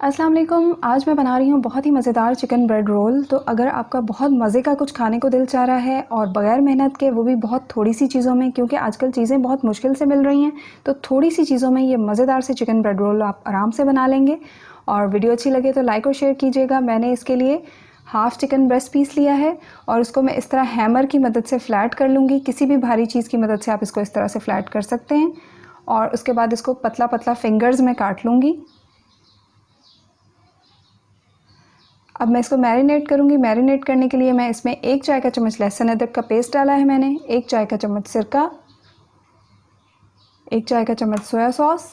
अस्सलाम वालेकुम। आज मैं बना रही हूँ बहुत ही मज़ेदार चिकन ब्रेड रोल। तो अगर आपका बहुत मज़े का कुछ खाने को दिल चाह रहा है और बग़ैर मेहनत के, वो भी बहुत थोड़ी सी चीज़ों में, क्योंकि आजकल चीज़ें बहुत मुश्किल से मिल रही हैं, तो थोड़ी सी चीज़ों में ये मज़ेदार से चिकन ब्रेड रोल आप आराम से बना लेंगे। और वीडियो अच्छी लगे तो लाइक और शेयर कीजिएगा। मैंने इसके लिए हाफ़ चिकन ब्रेस्ट पीस लिया है और उसको मैं इस तरह हैमर की मदद से फ़्लैट कर लूँगी। किसी भी भारी चीज़ की मदद से आप इसको इस तरह से फ़्लैट कर सकते हैं। और उसके बाद इसको पतला पतला फिंगर्स में काट लूँगी। अब मैं इसको मैरिनेट करूँगी। मैरिनेट करने के लिए मैं इसमें 1 चाय का चम्मच लहसुन अदरक का पेस्ट डाला है मैंने, 1 चाय का चम्मच सिरका, 1 चाय का चम्मच सोया सॉस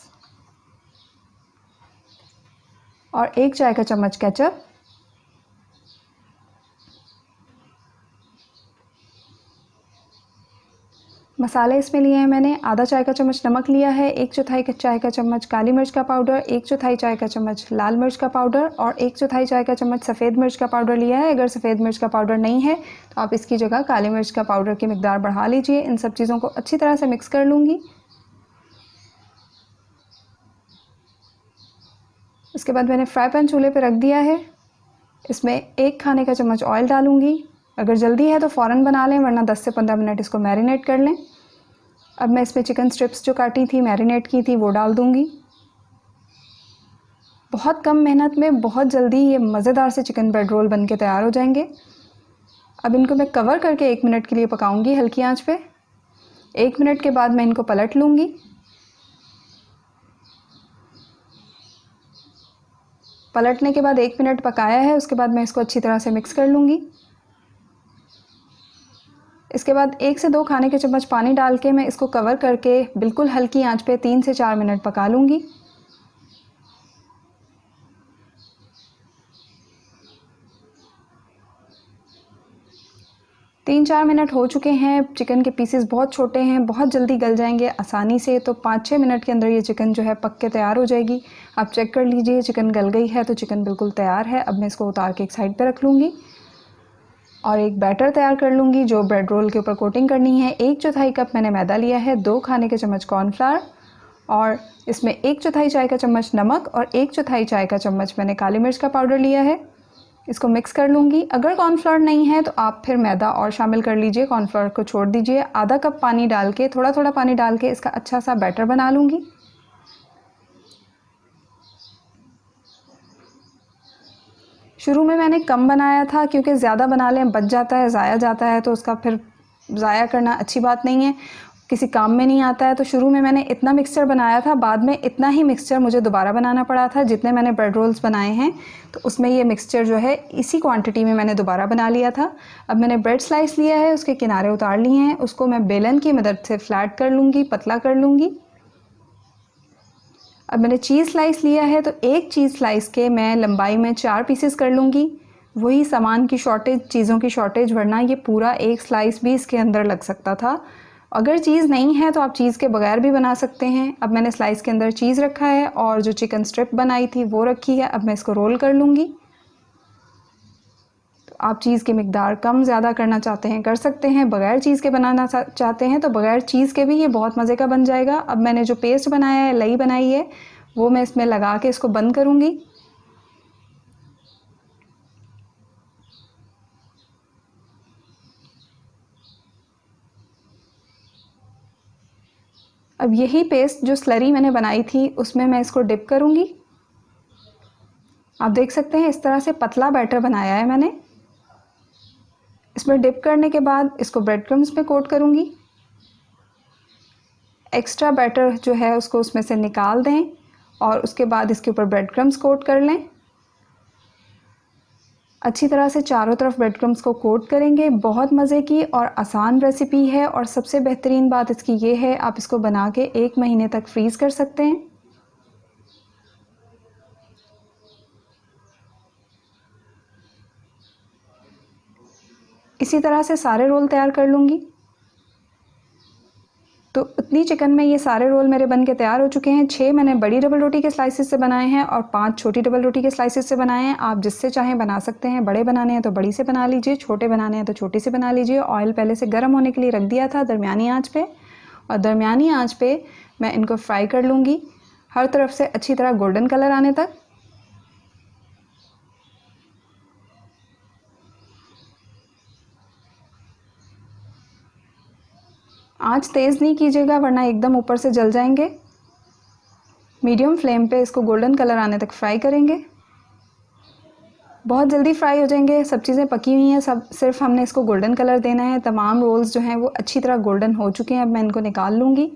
और 1 चाय का चम्मच केचप। मसाले इसमें लिए हैं मैंने आधा चाय का चम्मच नमक लिया है, 1/4 चाय का चम्मच काली मिर्च का पाउडर, 1/4 चाय का चम्मच लाल मिर्च का पाउडर और 1/4 चाय का चम्मच सफ़ेद मिर्च का पाउडर लिया है। अगर सफ़ेद मिर्च का पाउडर नहीं है तो आप इसकी जगह काली मिर्च का पाउडर की मिकदार बढ़ा लीजिए। इन सब चीज़ों को अच्छी तरह से मिक्स कर लूँगी। उसके बाद मैंने फ्राई पैन चूल्हे पर रख दिया है। इसमें 1 खाने का चम्मच ऑयल डालूँगी। अगर जल्दी है तो फ़ौरन बना लें, वरना 10 से 15 मिनट इसको मैरिनेट कर लें। अब मैं इसमें चिकन स्ट्रिप्स जो काटी थी, मैरिनेट की थी, वो डाल दूँगी। बहुत कम मेहनत में बहुत जल्दी ये मज़ेदार से चिकन ब्रेड रोल बन के तैयार हो जाएंगे। अब इनको मैं कवर करके 1 मिनट के लिए पकाऊंगी हल्की आंच पे। 1 मिनट के बाद मैं इनको पलट लूँगी। पलटने के बाद 1 मिनट पकाया है, उसके बाद मैं इसको अच्छी तरह से मिक्स कर लूँगी। इसके बाद 1 से 2 खाने के चम्मच पानी डाल के मैं इसको कवर करके बिल्कुल हल्की आंच पे 3 से 4 मिनट पका लूँगी। 3-4 मिनट हो चुके हैं। चिकन के पीसेस बहुत छोटे हैं, बहुत जल्दी गल जाएंगे आसानी से। तो 5-6 मिनट के अंदर ये चिकन जो है पक के तैयार हो जाएगी। आप चेक कर लीजिए, चिकन गल गई है तो चिकन बिल्कुल तैयार है। अब मैं इसको उतार के एक साइड पे रख लूँगी और एक बैटर तैयार कर लूँगी जो ब्रेड रोल के ऊपर कोटिंग करनी है। 1/4 कप मैंने मैदा लिया है, 2 खाने के चम्मच कॉर्नफ्लावर और इसमें 1/4 चाय का चम्मच नमक और 1/4 चाय का चम्मच मैंने काली मिर्च का पाउडर लिया है। इसको मिक्स कर लूँगी। अगर कॉर्नफ्लावर नहीं है तो आप फिर मैदा और शामिल कर लीजिए, कॉर्नफ्लावर को छोड़ दीजिए। आधा कप पानी डाल के, थोड़ा थोड़ा पानी डाल के इसका अच्छा सा बैटर बना लूँगी। शुरू में मैंने कम बनाया था क्योंकि ज़्यादा बना लें बच जाता है, ज़ाया जाता है, तो उसका फिर ज़ाया करना अच्छी बात नहीं है, किसी काम में नहीं आता है। तो शुरू में मैंने इतना मिक्सचर बनाया था, बाद में इतना ही मिक्सचर मुझे दोबारा बनाना पड़ा था। जितने मैंने ब्रेड रोल्स बनाए हैं तो उसमें ये मिक्सचर जो है इसी क्वांटिटी में मैंने दोबारा बना लिया था। अब मैंने ब्रेड स्लाइस लिया है, उसके किनारे उतार लिए हैं, उसको मैं बेलन की मदद से फ्लैट कर लूँगी, पतला कर लूँगी। अब मैंने चीज़ स्लाइस लिया है तो एक चीज़ स्लाइस के मैं लंबाई में 4 पीसेस कर लूँगी। वही सामान की शॉर्टेज, चीज़ों की शॉर्टेज, वरना ये पूरा एक स्लाइस भी इसके अंदर लग सकता था। अगर चीज़ नहीं है तो आप चीज़ के बगैर भी बना सकते हैं। अब मैंने स्लाइस के अंदर चीज़ रखा है और जो चिकन स्ट्रिप बनाई थी वो रखी है। अब मैं इसको रोल कर लूँगी। तो आप चीज़ की मिकदार कम ज़्यादा करना चाहते हैं कर सकते हैं, बगैर चीज़ के बनाना चाहते हैं तो बगैर चीज़ के भी ये बहुत मज़े का बन जाएगा। अब मैंने जो पेस्ट बनाया है, लई बनाई है, वो मैं इसमें लगा के इसको बंद करूँगी। अब यही पेस्ट जो स्लरी मैंने बनाई थी उसमें मैं इसको डिप करूँगी। आप देख सकते हैं इस तरह से पतला बैटर बनाया है मैंने। इसमें डिप करने के बाद इसको ब्रेड क्रम्स में कोट करूँगी। एक्स्ट्रा बैटर जो है उसको उसमें से निकाल दें और उसके बाद इसके ऊपर ब्रेड क्रम्स कोट कर लें। अच्छी तरह से चारों तरफ ब्रेड क्रम्स को कोट करेंगे। बहुत मज़े की और आसान रेसिपी है और सबसे बेहतरीन बात इसकी ये है, आप इसको बना के 1 महीने तक फ्रीज़ कर सकते हैं। इसी तरह से सारे रोल तैयार कर लूँगी। तो उतनी चिकन में ये सारे रोल मेरे बन के तैयार हो चुके हैं। 6 मैंने बड़ी डबल रोटी के स्लाइसेस से बनाए हैं और 5 छोटी डबल रोटी के स्लाइसेस से बनाए हैं। आप जिससे चाहें बना सकते हैं। बड़े बनाने हैं तो बड़ी से बना लीजिए, छोटे बनाने हैं तो छोटी से बना लीजिए। ऑयल पहले से गर्म होने के लिए रख दिया था दरमियानी आंच पे, और दरमियानी आंच पे मैं इनको फ्राई कर लूँगी हर तरफ से अच्छी तरह गोल्डन कलर आने तक। आँच तेज़ नहीं कीजिएगा वरना एकदम ऊपर से जल जाएंगे। मीडियम फ्लेम पे इसको गोल्डन कलर आने तक फ्राई करेंगे। बहुत जल्दी फ्राई हो जाएंगे, सब चीज़ें पकी हुई हैं, सब सिर्फ हमने इसको गोल्डन कलर देना है। तमाम रोल्स जो हैं वो अच्छी तरह गोल्डन हो चुके हैं। अब मैं इनको निकाल लूँगी।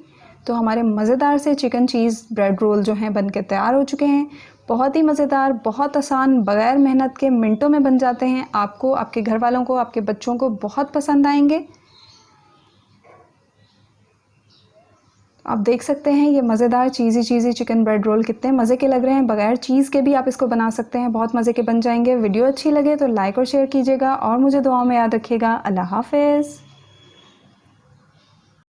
तो हमारे मज़ेदार से चिकन चीज़ ब्रेड रोल जो हैं बन के तैयार हो चुके हैं। बहुत ही मज़ेदार, बहुत आसान, बग़ैर मेहनत के मिनटों में बन जाते हैं। आपको, आपके घर वालों को, आपके बच्चों को बहुत पसंद आएंगे। आप देख सकते हैं ये मज़ेदार चीज़ी चिकन ब्रेड रोल कितने मज़े के लग रहे हैं। बग़ैर चीज़ के भी आप इसको बना सकते हैं, बहुत मज़े के बन जाएंगे। वीडियो अच्छी लगे तो लाइक और शेयर कीजिएगा और मुझे दुआओं में याद रखिएगा। अल्लाह हाफ़िज़।